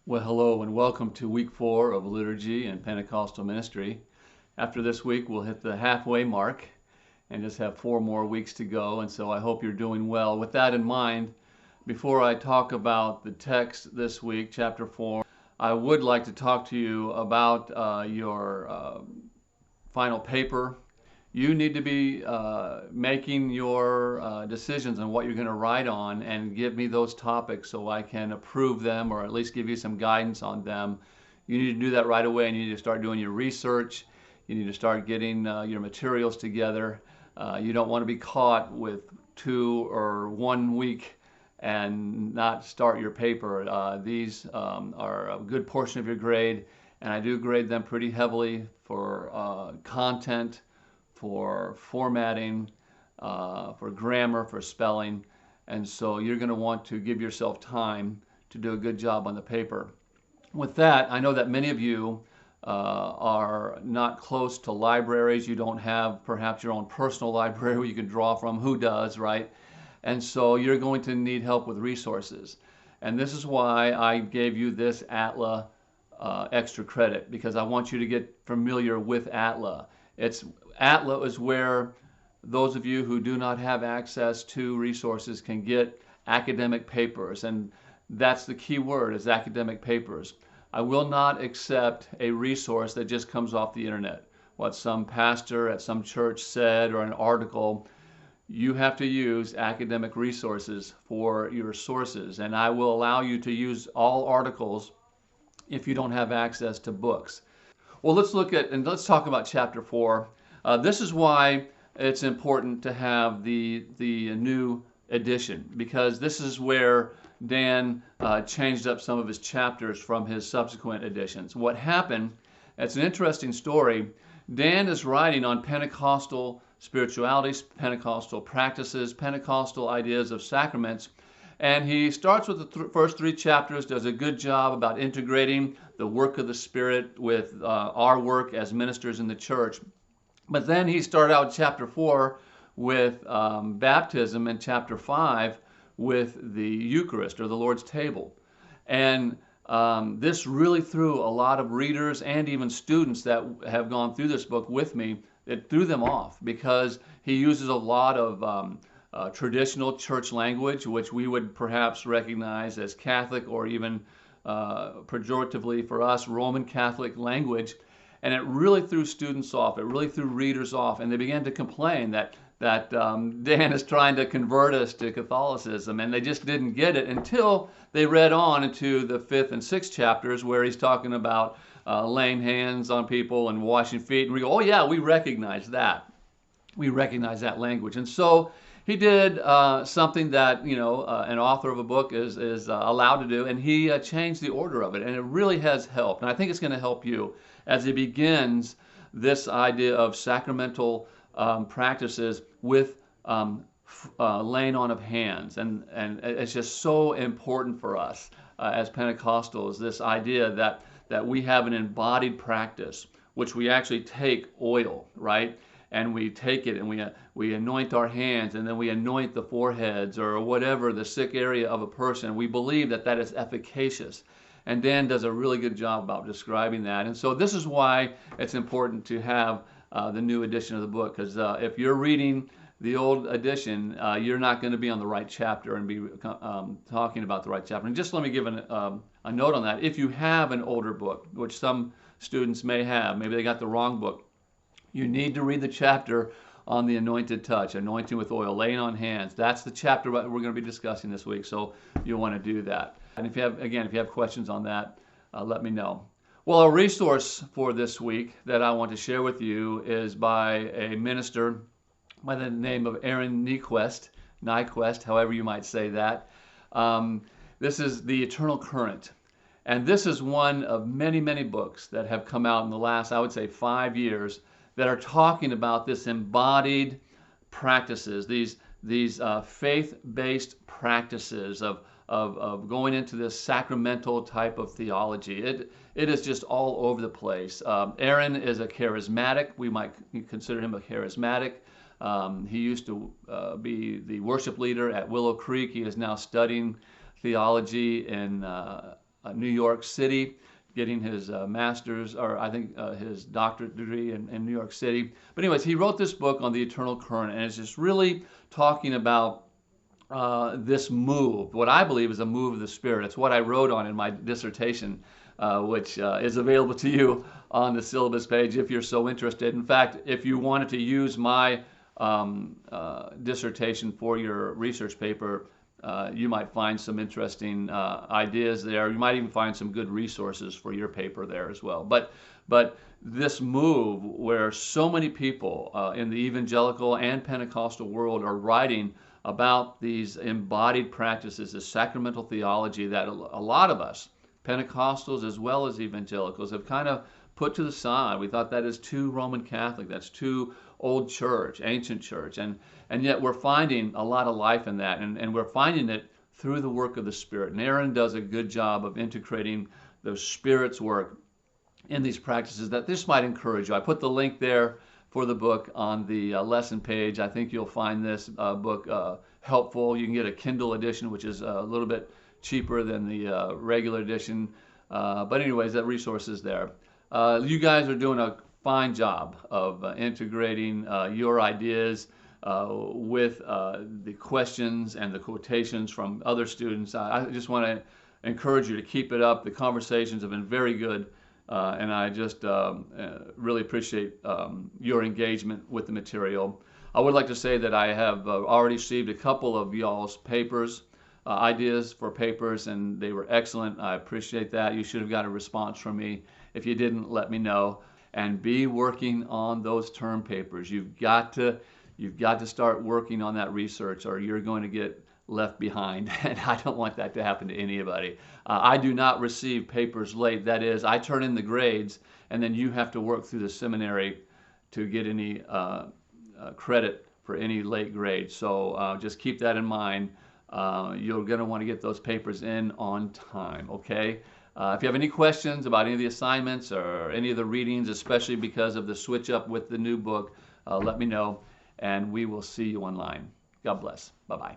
Well, hello and welcome to week 4 of Liturgy and Pentecostal Ministry. After this week, we'll hit the halfway mark and just have 4 more weeks to go, and so I hope you're doing well. With that in mind, before I talk about the text this week, chapter 4, I would like to talk to you about your final paper. You need to be making your decisions on what you're going to write on and give me those topics so I can approve them or at least give you some guidance on them. You need to do that right away, and you need to start doing your research. You need to start getting your materials together. You don't want to be caught with 2 or 1 week and not start your paper. These are a good portion of your grade, and I do grade them pretty heavily for content, for formatting, for grammar, for spelling, and so you're going to want to give yourself time to do a good job on the paper. With that, I know that many of you are not close to libraries. You don't have perhaps your own personal library where you can draw from. Who does, right? And so you're going to need help with resources. And this is why I gave you this ATLA extra credit, because I want you to get familiar with ATLA. ATLA is where those of you who do not have access to resources can get academic papers, and that's the key word, is academic papers. I will not accept a resource that just comes off the internet. What some pastor at some church said or an article. You have to use academic resources for your sources, and I will allow you to use all articles if you don't have access to books. Well, let's talk about chapter 4. This is why it's important to have the new edition, because this is where Dan changed up some of his chapters from his subsequent editions. What happened, it's an interesting story. Dan is writing on Pentecostal spirituality, Pentecostal practices, Pentecostal ideas of sacraments, and he starts with the first 3 chapters, does a good job about integrating the work of the Spirit with our work as ministers in the church. But then he started out chapter 4 with baptism, and chapter 5 with the Eucharist or the Lord's table. And this really threw a lot of readers and even students that have gone through this book with me, it threw them off, because he uses a lot of traditional church language, which we would perhaps recognize as Catholic or even pejoratively for us, Roman Catholic language. And it really threw students off. It really threw readers off. And they began to complain that Dan is trying to convert us to Catholicism. And they just didn't get it until they read on into the 5th and 6th chapters, where he's talking about laying hands on people and washing feet. And we go, oh yeah, we recognize that. We recognize that language. And so he did something that an author of a book is allowed to do, and he changed the order of it, and it really has helped. And I think it's going to help you as he begins this idea of sacramental practices with laying on of hands, and it's just so important for us as Pentecostals. This idea that we have an embodied practice, which we actually take oil, right? And we take it and we anoint our hands, and then we anoint the foreheads or whatever, the sick area of a person. We believe that that is efficacious. And Dan does a really good job about describing that. And so this is why it's important to have the new edition of the book, because if you're reading the old edition, you're not going to be on the right chapter and be talking about the right chapter. And just let me give a note on that. If you have an older book, which some students may have, maybe they got the wrong book, you need to read the chapter on the anointed touch, anointing with oil, laying on hands. That's the chapter we're going to be discussing this week, so you'll want to do that. And if you have questions on that, let me know. Well, a resource for this week that I want to share with you is by a minister by the name of Aaron Nyquist, however you might say that. This is The Eternal Current. And this is one of many, many books that have come out in the last, I would say, 5 years that are talking about this embodied practices, these faith-based practices of going into this sacramental type of theology. It is just all over the place. Aaron is a charismatic. We might consider him a charismatic. He used to be the worship leader at Willow Creek. He is now studying theology in New York City, getting his master's, or I think his doctorate degree in New York City. But anyways, he wrote this book on the eternal current, and it's just really talking about this move, what I believe is a move of the Spirit. It's what I wrote on in my dissertation, which is available to you on the syllabus page if you're so interested. In fact, if you wanted to use my dissertation for your research paper, you might find some interesting ideas there. You might even find some good resources for your paper there as well. But this move where so many people in the evangelical and Pentecostal world are writing about these embodied practices, the sacramental theology that a lot of us, Pentecostals as well as evangelicals, have kind of put to the side. We thought that is too Roman Catholic, that's too old church, ancient church, and yet we're finding a lot of life in that, and we're finding it through the work of the Spirit. And Aaron does a good job of integrating the Spirit's work in these practices that this might encourage you. I put the link there for the book on the lesson page. I think you'll find this book helpful. You can get a Kindle edition, which is a little bit cheaper than the regular edition. But anyways, that resource is there. You guys are doing a fine job of integrating your ideas with the questions and the quotations from other students. I just want to encourage you to keep it up. The conversations have been very good. And I just really appreciate your engagement with the material. I would like to say that I have already received a couple of y'all's papers, ideas for papers, and they were excellent. I appreciate that. You should have got a response from me. If you didn't, let me know. And be working on those term papers. You've got to start working on that research, or you're going to get left behind, and I don't want that to happen to anybody. I do not receive papers late. That is, I turn in the grades, and then you have to work through the seminary to get any credit for any late grades. So just keep that in mind. You're going to want to get those papers in on time, okay? If you have any questions about any of the assignments or any of the readings, especially because of the switch up with the new book, let me know, and we will see you online. God bless. Bye-bye.